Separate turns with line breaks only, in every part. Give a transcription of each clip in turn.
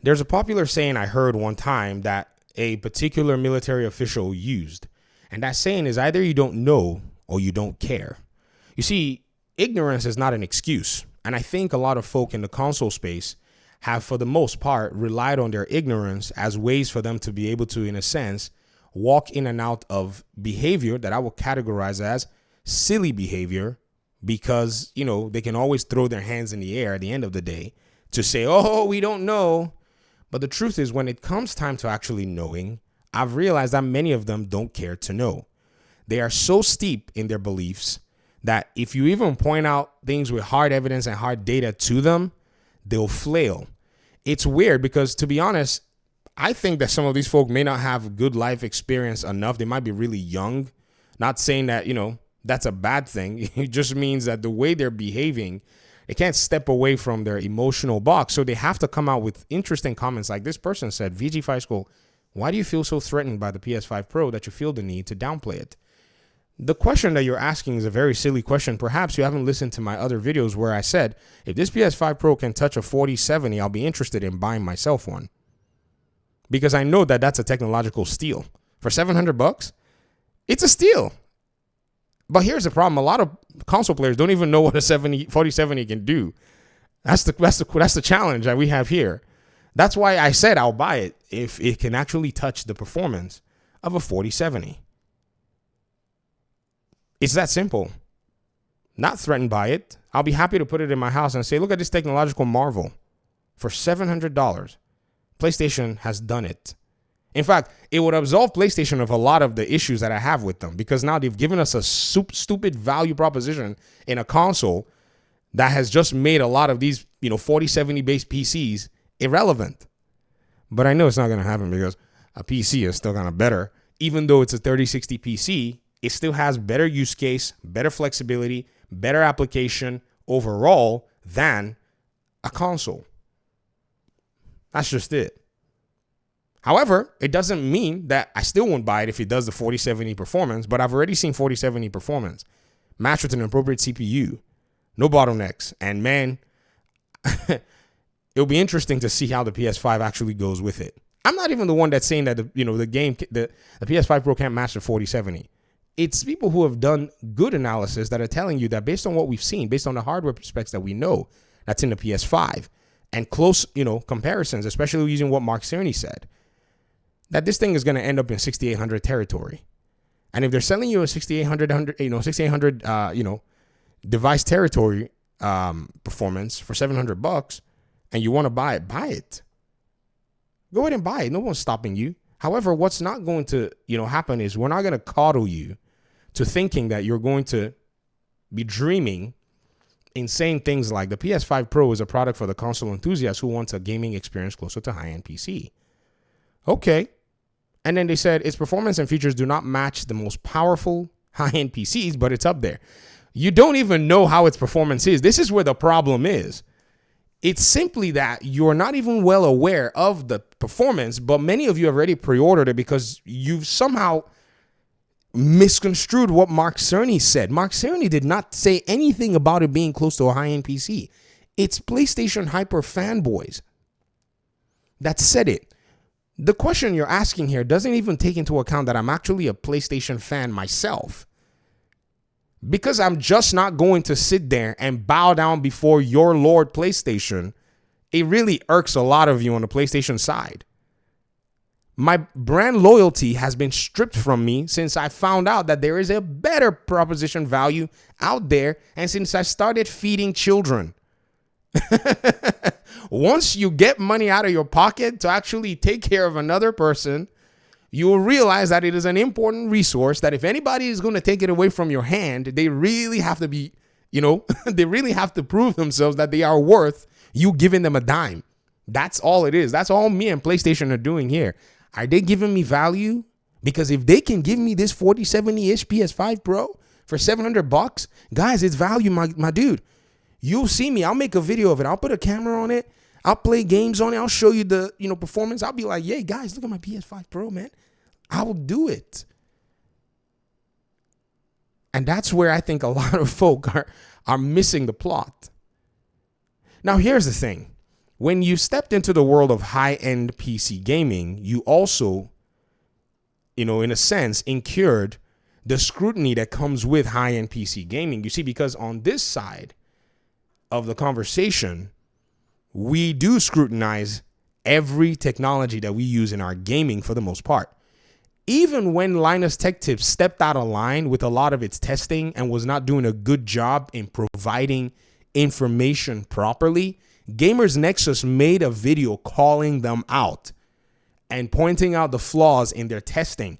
There's a popular saying I heard one time that a particular military official used. And that saying is either you don't know or you don't care. You see, ignorance is not an excuse. And I think a lot of folk in the console space have, for the most part, relied on their ignorance as ways for them to be able to, in a sense, walk in and out of behavior that I will categorize as silly behavior because, they can always throw their hands in the air at the end of the day to say, oh, we don't know. But the truth is, when it comes time to actually knowing, I've realized that many of them don't care to know. They are so steep in their beliefs that if you even point out things with hard evidence and hard data to them, they'll flail. It's weird because, to be honest, I think that some of these folk may not have good life experience enough. They might be really young. Not saying that, that's a bad thing. It just means that the way they're behaving, they can't step away from their emotional box. So they have to come out with interesting comments like this person said, VG5 School, why do you feel so threatened by the PS5 Pro that you feel the need to downplay it? The question that you're asking is a very silly question. Perhaps you haven't listened to my other videos where I said, if this PS5 Pro can touch a 4070, I'll be interested in buying myself one. Because I know that that's a technological steal. For $700, it's a steal. But here's the problem. A lot of console players don't even know what a 4070 can do. That's the challenge that we have here. That's why I said I'll buy it if it can actually touch the performance of a 4070. It's that simple. Not threatened by it. I'll be happy to put it in my house and say, look at this technological marvel. For $700, PlayStation has done it. In fact, it would absolve PlayStation of a lot of the issues that I have with them because now they've given us a stupid value proposition in a console that has just made a lot of these, 4070 based PCs irrelevant. But I know it's not going to happen because a PC is still kind of better. Even though it's a 3060 PC, it still has better use case, better flexibility, better application overall than a console. That's just it. However, it doesn't mean that I still won't buy it if it does the 4070 performance, but I've already seen 4070 performance matched with an appropriate CPU, no bottlenecks. And man, it'll be interesting to see how the PS5 actually goes with it. I'm not even the one that's saying that the PS5 Pro can't match the 4070. It's people who have done good analysis that are telling you that based on what we've seen, based on the hardware specs that we know that's in the PS5 and close, comparisons, especially using what Mark Cerny said, that this thing is going to end up in 6800 territory. And if they're selling you a 6800 device territory performance for $700 and you want to buy it. Go ahead and buy it. No one's stopping you. However, what's not going to, happen is we're not going to coddle you to thinking that you're going to be dreaming in saying things like the PS5 Pro is a product for the console enthusiast who wants a gaming experience closer to high-end PC. Okay. And then they said its performance and features do not match the most powerful high-end PCs, but it's up there. You don't even know how its performance is. This is where the problem is. It's simply that you're not even well aware of the performance, but many of you have already pre-ordered it because you've somehow misconstrued what Mark Cerny said. Mark Cerny did not say anything about it being close to a high-end PC. It's PlayStation hyper fanboys that said it. The question you're asking here doesn't even take into account that I'm actually a PlayStation fan myself. Because I'm just not going to sit there and bow down before your Lord PlayStation, it really irks a lot of you on the PlayStation side. My brand loyalty has been stripped from me since I found out that there is a better proposition value out there and since I started feeding children. Once you get money out of your pocket to actually take care of another person, you will realize that it is an important resource that if anybody is going to take it away from your hand, they really have to be, they really have to prove themselves that they are worth you giving them a dime. That's all it is. That's all me and PlayStation are doing here. Are they giving me value? Because if they can give me this 4070-ish PS5 Pro for $700, guys, it's value, my dude. You'll see me. I'll make a video of it. I'll put a camera on it. I'll play games on it. I'll show you the, performance. I'll be like, yeah, guys, look at my PS5 Pro, man. I will do it. And that's where I think a lot of folk are missing the plot. Now, here's the thing. When you stepped into the world of high-end PC gaming, you also, in a sense, incurred the scrutiny that comes with high-end PC gaming. You see, because on this side of the conversation, we do scrutinize every technology that we use in our gaming for the most part. Even when Linus Tech Tips stepped out of line with a lot of its testing and was not doing a good job in providing information properly, Gamers Nexus made a video calling them out and pointing out the flaws in their testing.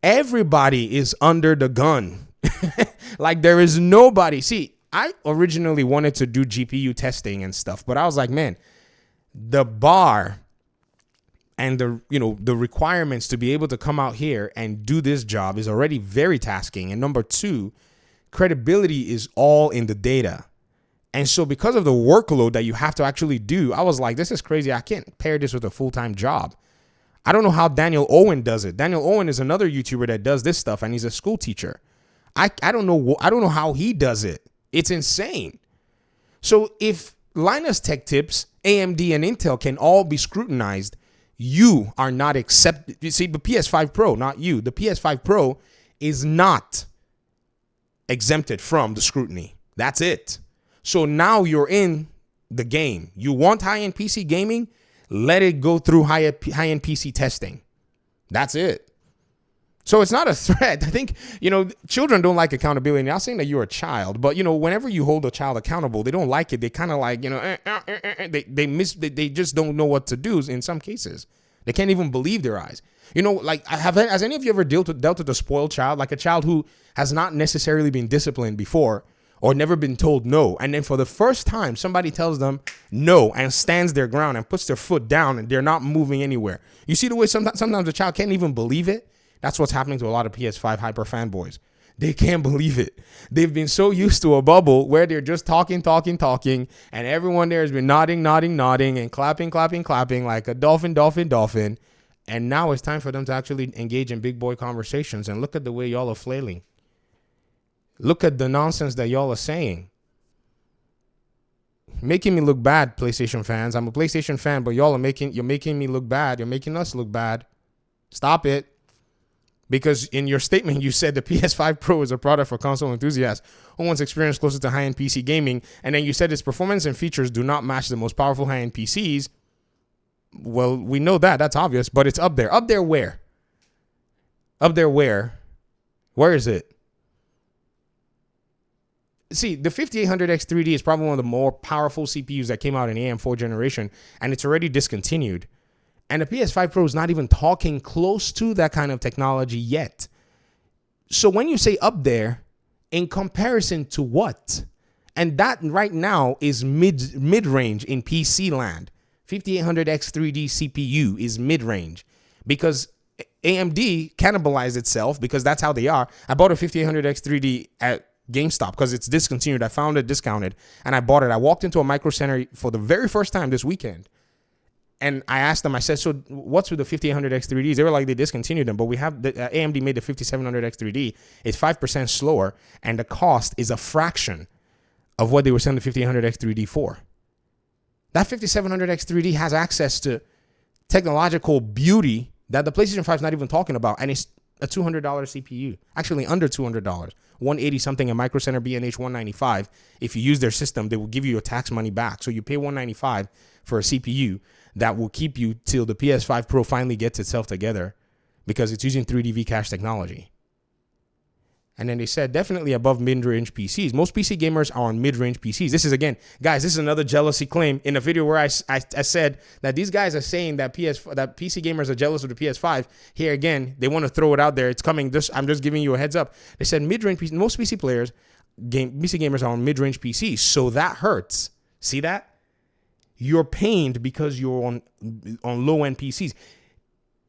Everybody is under the gun. Like, there is nobody. See, I originally wanted to do GPU testing and stuff, but I was like, man, the bar and the requirements to be able to come out here and do this job is already very tasking. And number two, credibility is all in the data. And so because of the workload that you have to actually do, I was like, this is crazy. I can't pair this with a full-time job. I don't know how Daniel Owen does it. Daniel Owen is another YouTuber that does this stuff, and he's a school teacher. I don't know how he does it. It's insane. So if Linus Tech Tips, AMD, and Intel can all be scrutinized, you are not accepted. You see, the PS5 Pro, not you. The PS5 Pro is not exempted from the scrutiny. That's it. So now you're in the game. You want high-end PC gaming? Let it go through high-end PC testing. That's it. So it's not a threat. I think, children don't like accountability. Not saying that you're a child, but, whenever you hold a child accountable, they don't like it. They kind of like, they just don't know what to do in some cases. They can't even believe their eyes. Has any of you ever dealt with a spoiled child, like a child who has not necessarily been disciplined before or never been told no, and then for the first time, somebody tells them no and stands their ground and puts their foot down and they're not moving anywhere? You see the way sometimes the child can't even believe it? That's what's happening to a lot of PS5 hyper fanboys. They can't believe it. They've been so used to a bubble where they're just talking, and everyone there has been nodding, and clapping like a dolphin. And now it's time for them to actually engage in big boy conversations. And look at the way y'all are flailing. Look at the nonsense that y'all are saying. Making me look bad, PlayStation fans. I'm a PlayStation fan, but you're making me look bad. You're making us look bad. Stop it. Because in your statement, you said the PS5 Pro is a product for console enthusiasts who wants experience closer to high-end PC gaming. And then you said its performance and features do not match the most powerful high-end PCs. Well, we know that. That's obvious. But it's up there. Up there where? Up there where? Where is it? See, the 5800X3D is probably one of the more powerful CPUs that came out in AM4 generation, and it's already discontinued. And the PS5 Pro is not even talking close to that kind of technology yet. So when you say up there, in comparison to what? And that right now is mid-range in PC land. 5800X3D CPU is mid-range because AMD cannibalized itself because that's how they are. I bought a 5800X3D at GameStop because it's discontinued. I found it discounted and I bought it. I walked into a Micro Center for the very first time this weekend. And I asked them, I said, so what's with the 5800X3Ds? They were like, they discontinued them, but we have the AMD made the 5700X3D. It's 5% slower, and the cost is a fraction of what they were selling the 5800X3D for. That 5700X3D has access to technological beauty that the PlayStation 5 is not even talking about, and it's a $200 CPU, actually under $200, 180 something a Micro Center B&H 195. If you use their system, they will give you your tax money back. So you pay 195 for a CPU that will keep you till the PS5 Pro finally gets itself together because it's using 3D V-Cache technology. And then they said definitely above mid-range PCs. Most PC gamers are on mid-range PCs. This is, again, guys, this is another jealousy claim in a video where I said that these guys are saying that PC gamers are jealous of the PS5. Here again, they want to throw it out there. It's coming. I'm just giving you a heads up. They said mid-range PC. Most PC gamers are on mid-range PCs. So that hurts. See that? You're pained because you're on low-end PCs.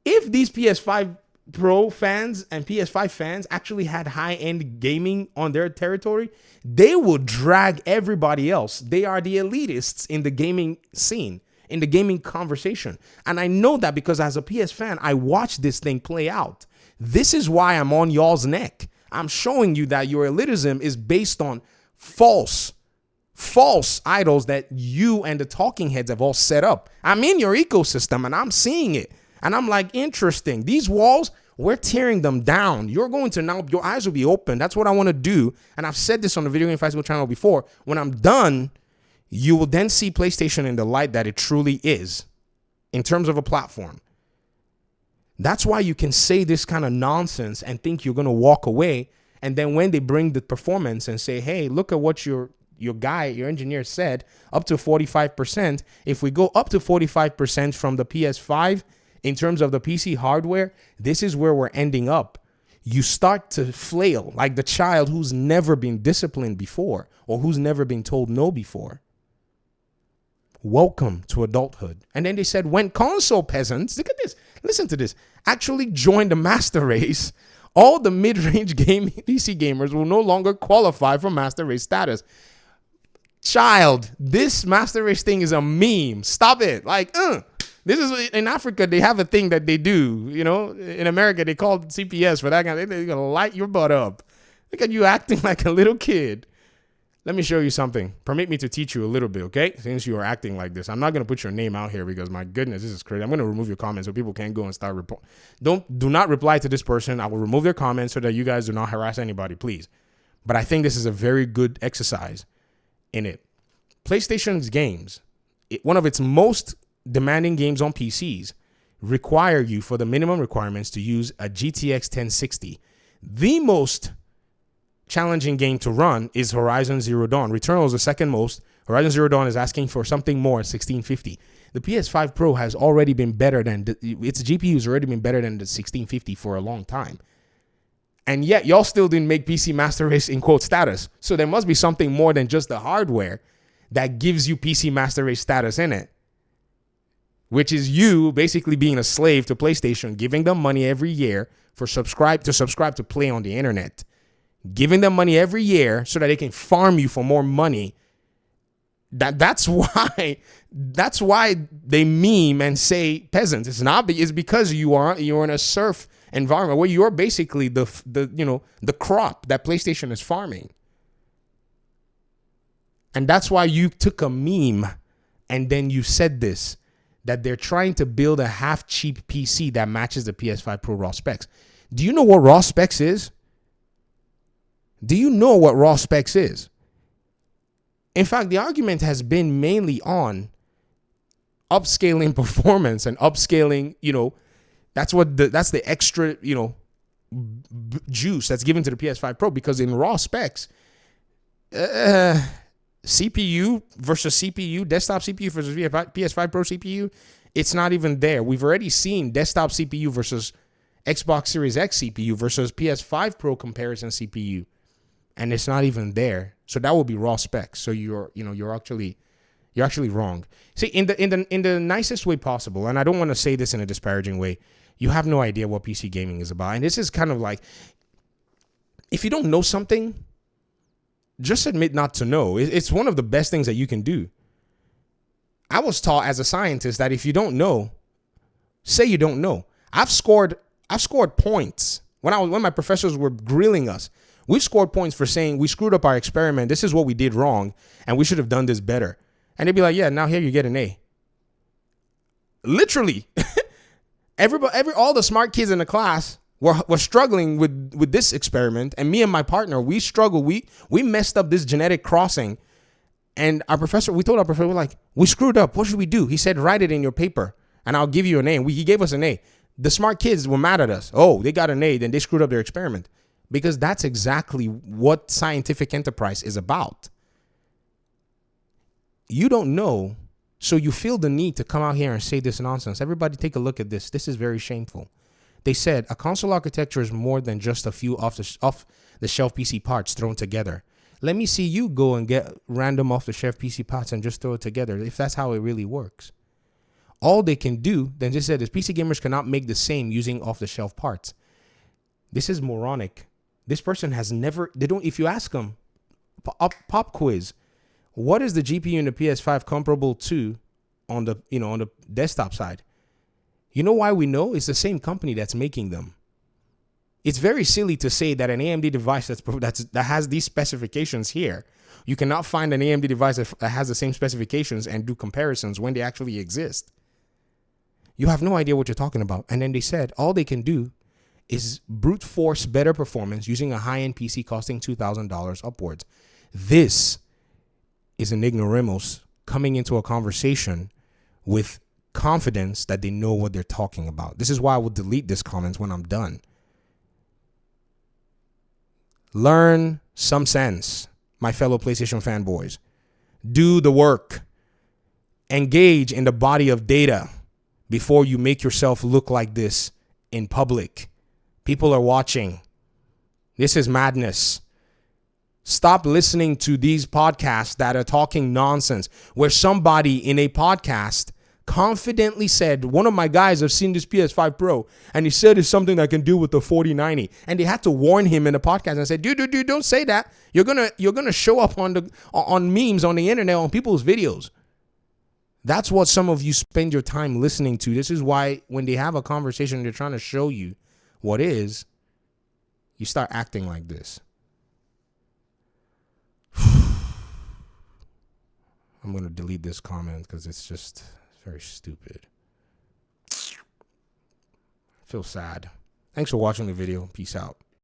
If these PS5 Pro fans and PS5 fans actually had high-end gaming on their territory, they will drag everybody else. They are the elitists in the gaming scene, in the gaming conversation. And I know that because as a PS fan, I watched this thing play out. This is why I'm on y'all's neck. I'm showing you that your elitism is based on false false idols that you and the talking heads have all set up. I'm in your ecosystem and I'm seeing it. And I'm like, interesting. These walls, we're tearing them down. You're going to now, your eyes will be open. That's what I want to do. And I've said this on the Video Game Festival channel before. When I'm done, you will then see PlayStation in the light that it truly is in terms of a platform. That's why you can say this kind of nonsense and think you're going to walk away. And then when they bring the performance and say, hey, look at what your engineer said, up to 45%. If we go up to 45% from the PS5 in terms of the PC hardware, this is where we're ending up. You start to flail like the child who's never been disciplined before or who's never been told no before. Welcome to adulthood. And then they said, when console peasants, look at this, listen to this, actually join the master race, all the mid-range PC gamers will no longer qualify for master race status. Child, this master race thing is a meme. Stop it. Like, this is in Africa, they have a thing that they do. You know, in America, they call it CPS for that kind of thing. They're going to light your butt up. Look at you acting like a little kid. Let me show you something. Permit me to teach you a little bit, okay? Since you are acting like this. I'm not going to put your name out here because, my goodness, this is crazy. I'm going to remove your comments so people can't go and start do not reply to this person. I will remove their comments so that you guys do not harass anybody, please. But I think this is a very good exercise in it. PlayStation's games, one of its most demanding games on PCs, require you, for the minimum requirements, to use a GTX 1060. The most challenging game to run is Horizon Zero Dawn. Returnal is the second most. Horizon Zero Dawn is asking for something more, 1650. The PS5 Pro has already been better than, its GPU has already been better than the 1650 for a long time. And yet, y'all still didn't make PC Master Race in quote status. So there must be something more than just the hardware that gives you PC Master Race status in it. Which is you basically being a slave to PlayStation, giving them money every year for subscribe to play on the internet. Giving them money every year so that they can farm you for more money. That's why they meme and say peasants. It's because you're in a serf environment where you're basically the crop that PlayStation is farming. And that's why you took a meme and then you said this, that they're trying to build a half cheap PC that matches the PS5 Pro raw specs. Do you know what raw specs is? Do you know what raw specs is? In fact, the argument has been mainly on upscaling performance and upscaling, that's the extra, juice that's given to the PS5 Pro, because in raw specs, CPU versus CPU, desktop CPU versus PS5 Pro CPU, it's not even there. We've already seen desktop CPU versus Xbox Series X CPU versus PS5 Pro comparison CPU. And it's not even there. So that will be raw specs. So you're actually wrong. See, in the nicest way possible, and I don't want to say this in a disparaging way, you have no idea what PC gaming is about. And this is kind of like, if you don't know something, just admit not to know. It's one of the best things that you can do. I was taught as a scientist that if you don't know, say you don't know. I've scored points when my professors were grilling us. We've scored points for saying we screwed up our experiment. This is what we did wrong, and we should have done this better. And they'd be like, "Yeah, now here you get an A." Literally, all the smart kids in the class were struggling with this experiment, and me and my partner, we struggled. We messed up this genetic crossing, and we told our professor, we're like, we screwed up. What should we do? He said, write it in your paper, and I'll give you an A. And he gave us an A. The smart kids were mad at us. Oh, they got an A, then they screwed up their experiment. Because that's exactly what scientific enterprise is about. You don't know, so you feel the need to come out here and say this nonsense. Everybody take a look at this. This is very shameful. They said a console architecture is more than just a few off-the-shelf PC parts thrown together. Let me see you go and get random off-the-shelf PC parts and just throw it together, if that's how it really works. All they can do, then just said, is PC gamers cannot make the same using off-the-shelf parts. This is moronic. This person has never, if you ask them, pop quiz, what is the GPU in the PS5 comparable to on the desktop side? You know why we know? It's the same company that's making them. It's very silly to say that an AMD device that has these specifications here, you cannot find an AMD device that has the same specifications and do comparisons when they actually exist. You have no idea what you're talking about. And then they said all they can do is brute force better performance using a high-end PC costing $2,000 upwards. This is an ignoramus coming into a conversation with confidence that they know what they're talking about. This is why I will delete this comment when I'm done. Learn some sense, my fellow PlayStation fanboys. Do the work. Engage in the body of data before you make yourself look like this in public. People are watching. This is madness. Stop listening to these podcasts that are talking nonsense, where somebody in a podcast confidently said, one of my guys have seen this PS5 Pro, and he said it's something that can do with the 4090. And they had to warn him in the podcast and said, dude, don't say that. You're gonna show up on memes on the internet, on people's videos. That's what some of you spend your time listening to. This is why when they have a conversation, they're trying to show you what is, you start acting like this. I'm going to delete this comment because it's just very stupid. I feel sad. Thanks for watching the video. Peace out.